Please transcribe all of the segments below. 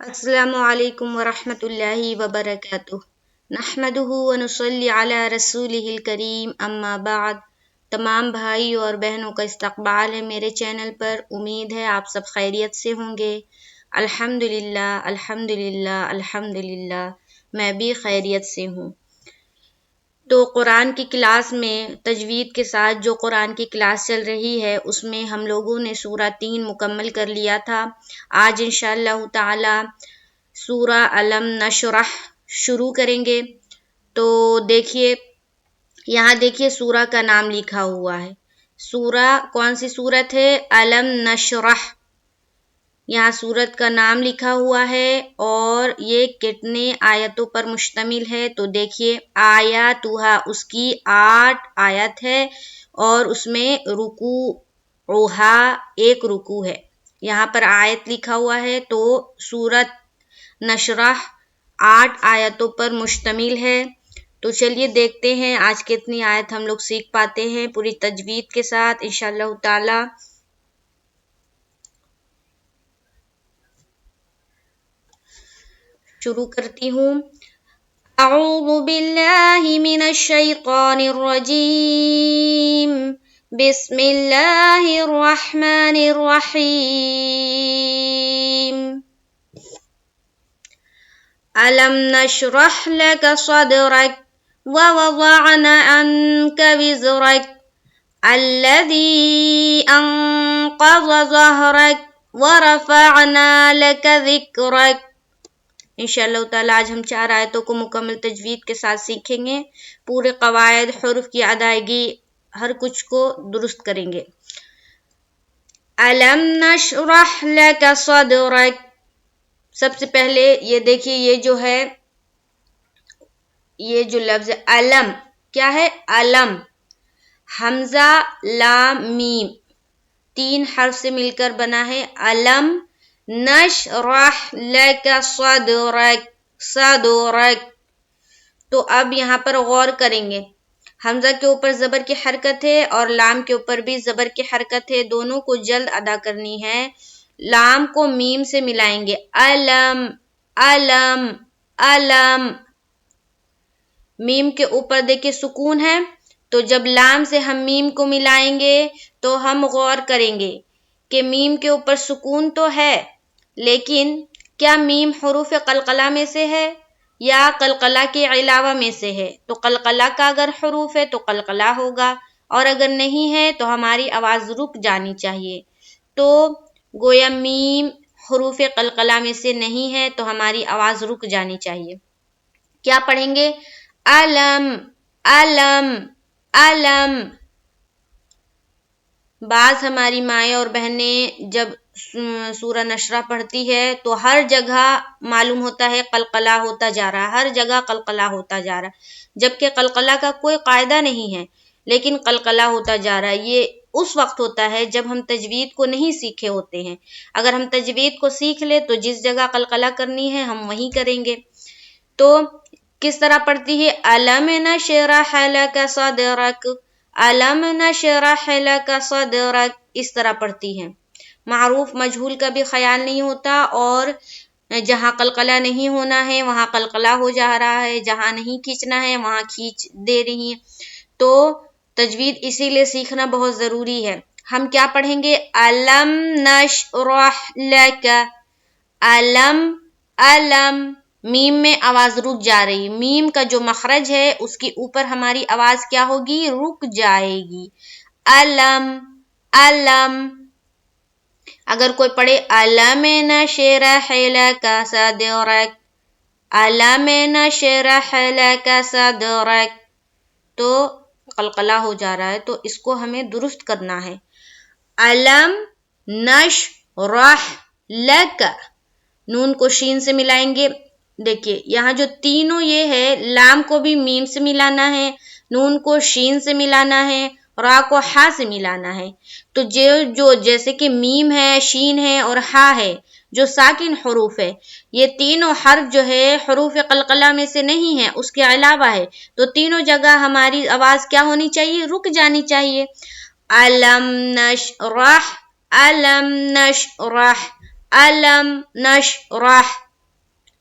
السلام علیکم ورحمۃ اللہ وبرکاتہ نحمدہ ونصلی علی رسولہ الکریم اما بعد۔ تمام بھائی اور بہنوں کا استقبال ہے میرے چینل پر۔ امید ہے آپ سب خیریت سے ہوں گے۔ الحمدللہ الحمدللہ الحمدللہ، میں بھی خیریت سے ہوں۔ تو قرآن کی کلاس میں تجوید کے ساتھ جو قرآن کی کلاس چل رہی ہے اس میں ہم لوگوں نے سورہ 3 مکمل کر لیا تھا۔ آج انشاءاللہ تعالی سورہ الم نشرح شروع کریں گے۔ تو دیکھیے، یہاں دیکھیے سورہ کا نام لکھا ہوا ہے۔ سورہ کون سی سورت ہے؟ الم نشرح، یہاں سورت کا نام لکھا ہوا ہے اور یہ کتنے آیتوں پر مشتمل ہے؟ تو دیکھیے، آیاتھا، اس کی 8 آیت ہے اور اس میں رکوعھا، ایک رکوع ہے۔ یہاں پر آیت لکھا ہوا ہے، تو سورت نشرح 8 آیتوں پر مشتمل ہے۔ تو چلیے دیکھتے ہیں آج کتنی آیت ہم لوگ سیکھ پاتے ہیں پوری تجوید کے ساتھ انشاءاللہ تعالی۔ شروع کرتی ہوں۔ اعوذ باللہ من الشیطان الرجیم، بسم اللہ الرحمن الرحیم۔ ألم نشرح لك صدرك ووضعنا عنك وزرك الذي أنقض ظهرك ورفعنا لك ذكرك۔ انشاءاللہ تعالی آج ہم 4 آیتوں کو مکمل تجوید کے ساتھ سیکھیں گے۔ پورے قواعد، حروف کی ادائیگی، ہر کچھ کو درست کریں گے۔ ألم نشرح لك صدرك، سب سے پہلے یہ دیکھیے، یہ جو ہے، یہ جو لفظ علم کیا ہے؟ علم، حمزہ لام میم، 3 حرف سے مل کر بنا ہے علم۔ نشرح لک صدرک، صدرک، تو اب یہاں پر غور کریں گے، حمزہ کے اوپر زبر کی حرکت ہے اور لام کے اوپر بھی زبر کی حرکت ہے، دونوں کو جلد ادا کرنی ہے۔ لام کو میم سے ملائیں گے، علم علم علم۔ میم کے اوپر دیکھیں سکون ہے، تو جب لام سے ہم میم کو ملائیں گے تو ہم غور کریں گے کہ میم کے اوپر سکون تو ہے، لیکن کیا میم حروف قلقلہ میں سے ہے یا قلقلہ کے علاوہ میں سے ہے؟ تو قلقلہ کا اگر حروف ہے تو قلقلہ ہوگا، اور اگر نہیں ہے تو ہماری آواز رک جانی چاہیے۔ تو گویا میم حروف قلقلہ میں سے نہیں ہے تو ہماری آواز رک جانی چاہیے۔ کیا پڑھیں گے؟ علم علم علم۔ بعض ہماری مائیں اور بہنیں جب سورہ نشرح پڑھتی ہے تو ہر جگہ معلوم ہوتا ہے قلقلہ ہوتا جا رہا، ہر جگہ قلقلہ ہوتا جا رہا، جبکہ قلقلہ کا کوئی قاعدہ نہیں ہے، لیکن قلقلہ ہوتا جا رہا ہے۔ یہ اس وقت ہوتا ہے جب ہم تجوید کو نہیں سیکھے ہوتے ہیں۔ اگر ہم تجوید کو سیکھ لے تو جس جگہ قلقلہ کرنی ہے ہم وہیں کریں گے۔ تو کس طرح پڑھتی ہے؟ ألم نشرح لك صدرك، ألم نشرح لك صدرك، اس طرح پڑھتی ہے۔ معروف مجہول کا بھی خیال نہیں ہوتا، اور جہاں قلقلہ نہیں ہونا ہے وہاں قلقلہ ہو جا رہا ہے، جہاں نہیں کھینچنا ہے وہاں کھینچ دے رہی ہیں۔ تو تجوید اسی لیے سیکھنا بہت ضروری ہے۔ ہم کیا پڑھیں گے؟ ألم نشرح لك، علم علم، میم میں آواز رک جا رہی، میم کا جو مخرج ہے اس کے اوپر ہماری آواز کیا ہوگی؟ رک جائے گی۔ علم علم۔ اگر کوئی پڑھے ألم نشرح لك صدرك، ألم نشرح لك صدرك، تو قلقلہ ہو جا رہا ہے، تو اس کو ہمیں درست کرنا ہے۔ ألم نشرح لك، نون کو شین سے ملائیں گے۔ دیکھیے یہاں جو تینوں یہ ہے، لام کو بھی میم سے ملانا ہے، نون کو شین سے ملانا ہے، را کو ہا سے ملانا ہے۔ تو جو جیسے کہ میم ہے، شین ہے اور ہا ہے، جو ساکن حروف ہے، یہ تینوں حرف جو ہے حروف قلقلہ میں سے نہیں ہے، اس کے علاوہ ہے، تو تینوں جگہ ہماری آواز کیا ہونی چاہیے؟ رک جانی چاہیے۔ علم نشرح، علم نشرح، علم نشرح،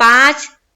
5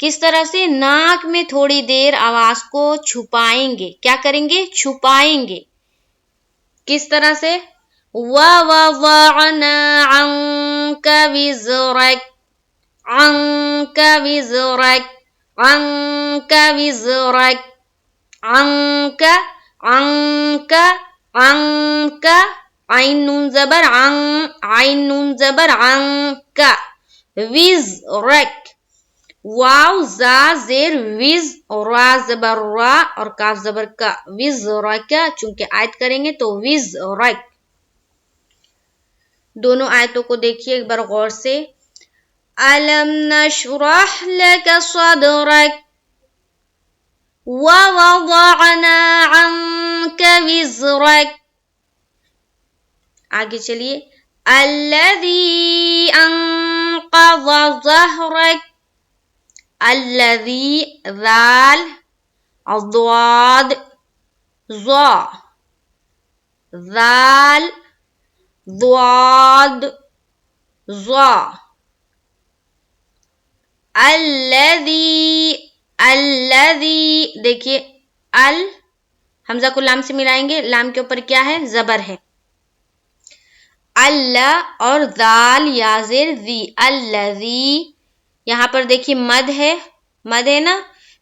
کس طرح سے؟ ناک میں تھوڑی دیر آواز کو چھپائیں گے. کیا کریں گے؟ چھپائیں گے. کس طرح سے؟ وَوَضَعْنَا عَنْكَ وِزْرَكَ عَنْكَ وِزْرَكَ عَنْكَ وِزْرَكَ عَنْكَ عَنْكَ عَنْكَ عین نون زبر عن، عین نون زبر عَنْكَ وِزْرَكَ واو زا زیر وز، را زبر را اور کاف زبر کا. وزرک چونکہ آیت کریں گے تو وزرک. دونوں آیتوں کو دیکھیے ایک بار غور سے. الم نشرح لک صدرک ووضعنا عنک وزرک. آگے چلیے. الذی انقض ظہرک، الذی ذال ضاد ظا ذال ضاد ظا الذی. الذی دیکھیے ال حمزہ کو لام سے ملائیں گے، لام کے اوپر کیا ہے؟ زبر ہے. اللہ اور ذال یا زیر ذی. الذی یہاں پر دیکھیے مد ہے، مد ہے نا،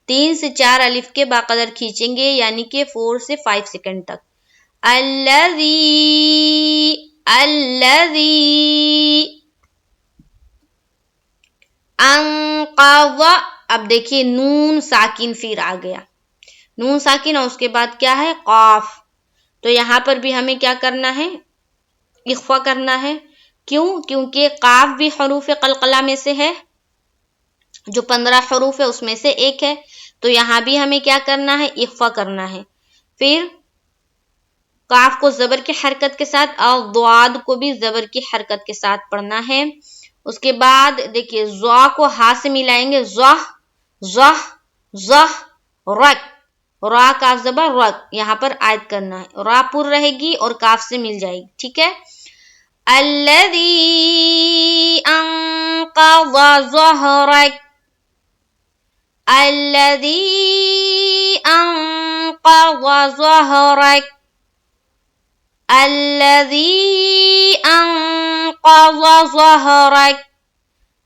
3 سے 4 الف کے باقدر کھینچیں گے یعنی کہ 4 سے 5 سیکنڈ تک. الذی الذی انقض. اب دیکھیے نون ساکن پھر آ گیا، نون ساکن اور اس کے بعد کیا ہے؟ قاف. تو یہاں پر بھی ہمیں کیا کرنا ہے؟ اخفا کرنا ہے. کیوں؟ کیونکہ قاف بھی حروف قلقلہ میں سے ہے، جو 15 حروف ہے اس میں سے ایک ہے. تو یہاں بھی ہمیں کیا کرنا ہے؟ اخفا کرنا ہے. پھر قاف کو زبر کی حرکت کے ساتھ اور ضاد کو بھی زبر کی حرکت کے ساتھ پڑھنا ہے. اس کے بعد دیکھیے ضا کو ہا سے ملائیں گے، ضح ضح ضح رک، را کاف زبر رک. یہاں پر آیت کرنا ہے، را پر رہے گی اور کاف سے مل جائے گی. ٹھیک ہے. الذی انقض ظہرک الذی انقض ظہرک الذی انقض ظہرک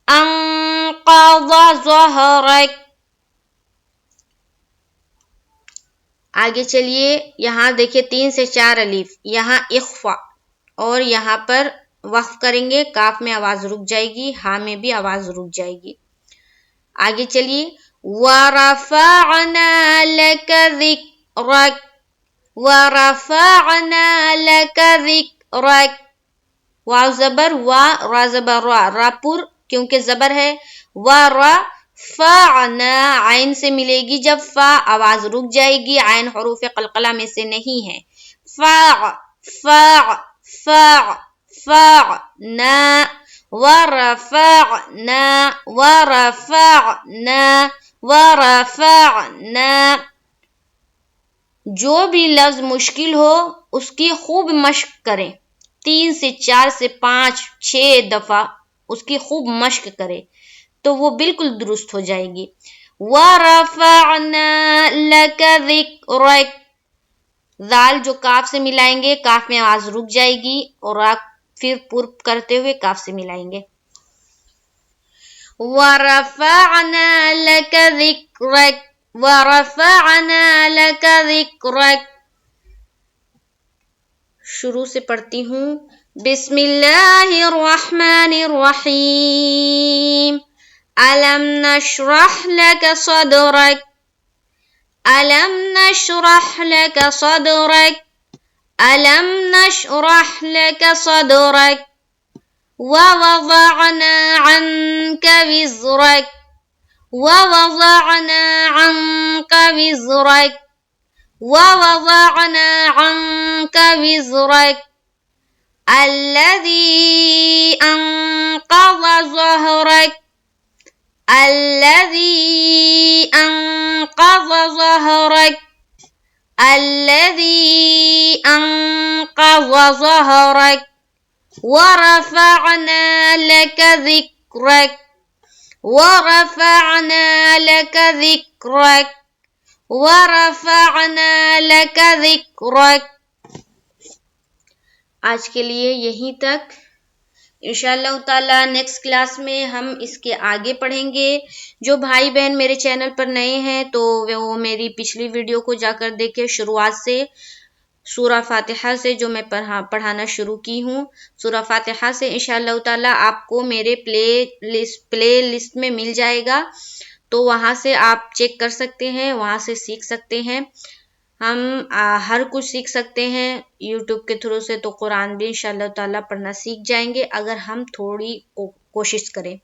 انقض ظہرک. آگے چلیے. یہاں دیکھیے 3 سے 4 الف، یہاں اخفا اور یہاں پر وقف کریں گے. کاف میں آواز رک جائے گی، ہاں میں بھی آواز رک جائے گی. آگے چلیے. وَرَفَعْنَا لَكَ ذِكْرَكَ وَرَفَعْنَا لَكَ ذِكْرَكَ واو زبر وا، را زبر را، را پر کیونکہ زبر ہے. وَرَفَعْنَا عین سے ملے گی جب فا، آواز رک جائے گی، عین حروف قلقلہ میں سے نہیں ہے. فا فا فا فَعْنَا وَرَفَعْنَا وَرَفَعْنَا وَرَفَعْنَا. جو بھی لفظ مشکل ہو اس کی خوب مشق کریں، 3 سے 4 سے 5 6 دفعہ اس کی خوب مشق کریں تو وہ بالکل درست ہو جائے گی. وَرَفَعْنَا لَكَ ذِكْرَكَ ذال جو کاف سے ملائیں گے، کاف میں آواز رک جائے گی اور آپ پھر پر کرتے ہوئے کاف سے ملائیں گے. وَرَفَعْنَا لَكَ ذِكْرَكَ وَرَفَعْنَا لَكَ ذِكْرَكَ. شروع سے پڑھتی ہوں. بسم اللہ الرحمن الرحیم. ألم نشرح لك صدرك ألم نشرح لك صدرك ألم نشرح لك صدرك ووضعنا عنك وزرك ووضعنا عنك وزرك ووضعنا عنك وزرك الذي أنقض ظهرك الذي أنقض ظهرك الذي أنقض ظهرك ورفعنا لك ذكرك وَرَفَعْنَا لَكَ ذِكْرَكَ وَرَفَعْنَا لَكَ ذِكْرَكَ. آج کے لیے یہیں تک. انشاءاللہ تعالی نیکسٹ کلاس میں ہم اس کے آگے پڑھیں گے. جو بھائی بہن میرے چینل پر نئے ہیں تو وہ میری پچھلی ویڈیو کو جا کر دیکھیں، شروعات سے سورہ فاتحہ سے جو میں پڑھانا شروع کی ہوں. سورہ فاتحہ سے انشاءاللہ تعالی آپ کو میرے پلے لسٹ میں مل جائے گا، تو وہاں سے آپ چیک کر سکتے ہیں، وہاں سے سیکھ سکتے ہیں. ہم ہر کچھ سیکھ سکتے ہیں یوٹیوب کے تھرو سے، تو قرآن بھی انشاءاللہ تعالی پڑھنا سیکھ جائیں گے اگر ہم تھوڑی کوشش کریں.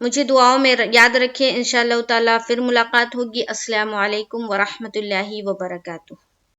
مجھے دعاؤں میں یاد رکھیں. انشاءاللہ تعالی پھر ملاقات ہوگی. السلام علیکم ورحمۃ اللہ وبرکاتہ.